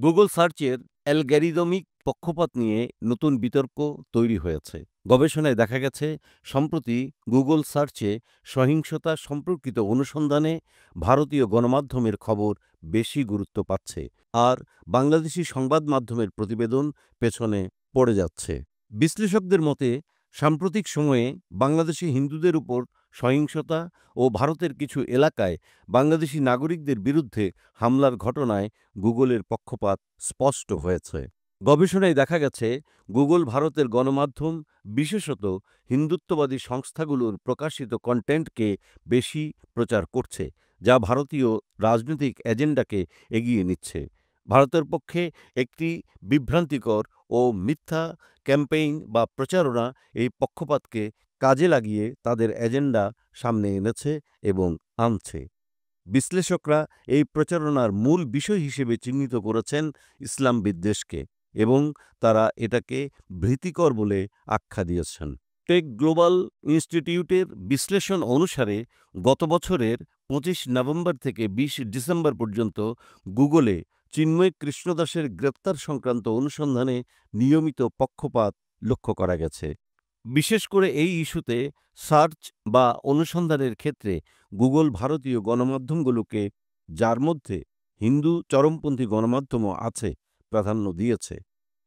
Google সার্চের algorithmic পক্ষপাত নিয়ে নতুন বিতর্ক তৈরি হয়েছে। গবেষণায় দেখা গেছে, সম্প্রতি গুগল সার্চে সহিংসতা সম্পর্কিত অনুসন্ধানে ভারতীয় গণমাধ্যমের খবর বেশি গুরুত্ব পাচ্ছে, আর বাংলাদেশি সংবাদ মাধ্যমের প্রতিবেদন পেছনে পড়ে যাচ্ছে। বিশ্লেষকদের মতে, সাম্প্রতিক সময়ে বাংলাদেশি হিন্দুদের উপর সহিংসতা ও ভারতের কিছু এলাকায় বাংলাদেশি নাগরিকদের বিরুদ্ধে হামলার ঘটনায় গুগলের পক্ষপাত স্পষ্ট হয়েছে। গবেষণায় দেখা গেছে, গুগল ভারতের গণমাধ্যম, বিশেষত হিন্দুত্ববাদী সংস্থাগুলোর প্রকাশিত কন্টেন্টকে বেশি প্রচার করছে, যা ভারতীয় রাজনৈতিক এজেন্ডাকে এগিয়ে নিচ্ছে। ভারতের পক্ষে একটি বিভ্রান্তিকর ও মিথ্যা ক্যাম্পেইন বা প্রচারণা এই পক্ষপাতকে কাজে লাগিয়ে তাদের এজেন্ডা সামনে এনেছে এবং আনছে। বিশ্লেষকরা এই প্রচারণার মূল বিষয় হিসেবে চিহ্নিত করেছেন ইসলাম বিদ্বেষকে, এবং তারা এটাকে ভীতিকর বলে আখ্যা দিয়েছেন। টেক গ্লোবাল ইনস্টিটিউটের বিশ্লেষণ অনুসারে গত বছরের ২৫ নভেম্বর থেকে ২০ ডিসেম্বর পর্যন্ত গুগলে চিন্ময় কৃষ্ণদাসের গ্রেপ্তার সংক্রান্ত অনুসন্ধানে নিয়মিত পক্ষপাত লক্ষ্য করা গেছে। বিশেষ করে এই ইস্যুতে সার্চ বা অনুসন্ধানের ক্ষেত্রে গুগল ভারতীয় গণমাধ্যমগুলোকে, যার মধ্যে হিন্দু চরমপন্থী গণমাধ্যমও আছে, প্রাধান্য দিয়েছে।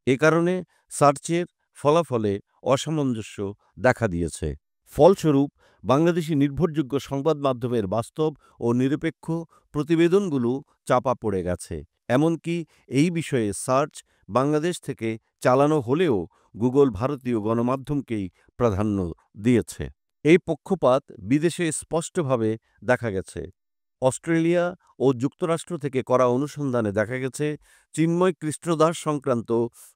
এ কারণে সার্চের ফলাফলে অসামঞ্জস্য দেখা দিয়েছে। ফলস্বরূপ বাংলাদেশি নির্ভরযোগ্য সংবাদ মাধ্যমের বাস্তব ও নিরপেক্ষ প্রতিবেদনগুলো চাপা পড়ে গেছে। এমনকি এই বিষয়ে সার্চ বাংলাদেশ থেকে চালানো হলেও গুগল ভারতীয় গণমাধ্যমকেই প্রাধান্য দিয়েছে। এই পক্ষপাত বিদেশে স্পষ্টভাবে দেখা গেছে। অস্ট্রেলিয়া ও যুক্তরাষ্ট্র থেকে করা অনুসন্ধানে দেখা গেছে, চিন্ময় কৃষ্ণদাস সংক্রান্ত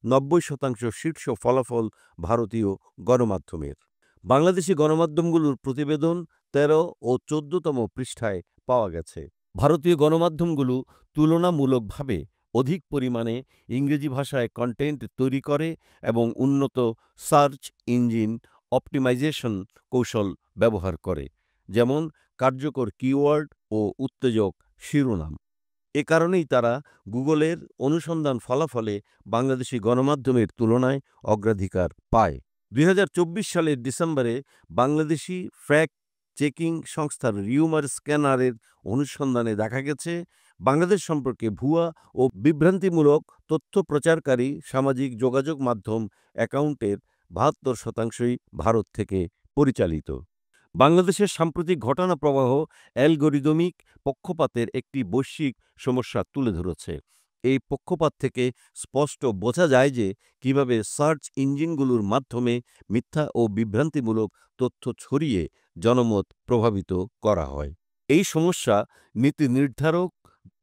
৯০% শীর্ষ ফলাফল ভারতীয় গণমাধ্যমের। বাংলাদেশি গণমাধ্যমগুলোর প্রতিবেদন ১৩ ও ১৪তম পৃষ্ঠায় পাওয়া গেছে। ভারতীয় গণমাধ্যমগুলো তুলনামূলকভাবে অধিক পরিমাণে ইংরেজি ভাষায় কন্টেন্ট তৈরি করে এবং উন্নত সার্চ ইঞ্জিন অপটিমাইজেশন কৌশল ব্যবহার করে, যেমন কার্যকর কিওয়ার্ড ও উত্তেজক শিরোনাম। এ কারণেই তারা গুগলের অনুসন্ধান ফলাফলে বাংলাদেশি গণমাধ্যমের তুলনায় অগ্রাধিকার পায়। ২০২৪ সালের ডিসেম্বরে বাংলাদেশি ফ্যাক্ট চেকিং সংস্থার রিউমার স্ক্যানারের অনুসন্ধানে দেখা গেছে, বাংলাদেশ সম্পর্কে ভুয়া ও বিভ্রান্তিমূলক তথ্য প্রচারকারী সামাজিক যোগাযোগ মাধ্যম অ্যাকাউন্টের ৭২%ই ভারত থেকে পরিচালিত। বাংলাদেশের সাম্প্রতিক ঘটনা প্রবাহ অ্যালগরিদমিক পক্ষপাতের একটি বৈশ্বিক সমস্যা তুলে ধরেছে। এই পক্ষপাত থেকে স্পষ্ট বোঝা যায় যে কিভাবে সার্চ ইঞ্জিনগুলোর মাধ্যমে মিথ্যা ও বিভ্রান্তিমূলক তথ্য ছড়িয়ে জনমত প্রভাবিত করা হয়। এই সমস্যা নীতি নির্ধারক,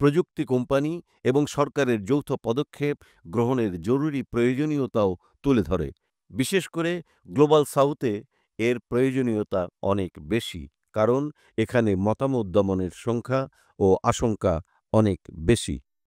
প্রযুক্তি কোম্পানি এবং সরকারের যৌথ পদক্ষেপ গ্রহণের জরুরি প্রয়োজনীয়তাও তুলে ধরে। বিশেষ করে গ্লোবাল সাউথে এর প্রয়োজনীয়তা অনেক বেশি, কারণ এখানে মতামত দমনের সংখ্যা ও আশঙ্কা অনেক বেশি।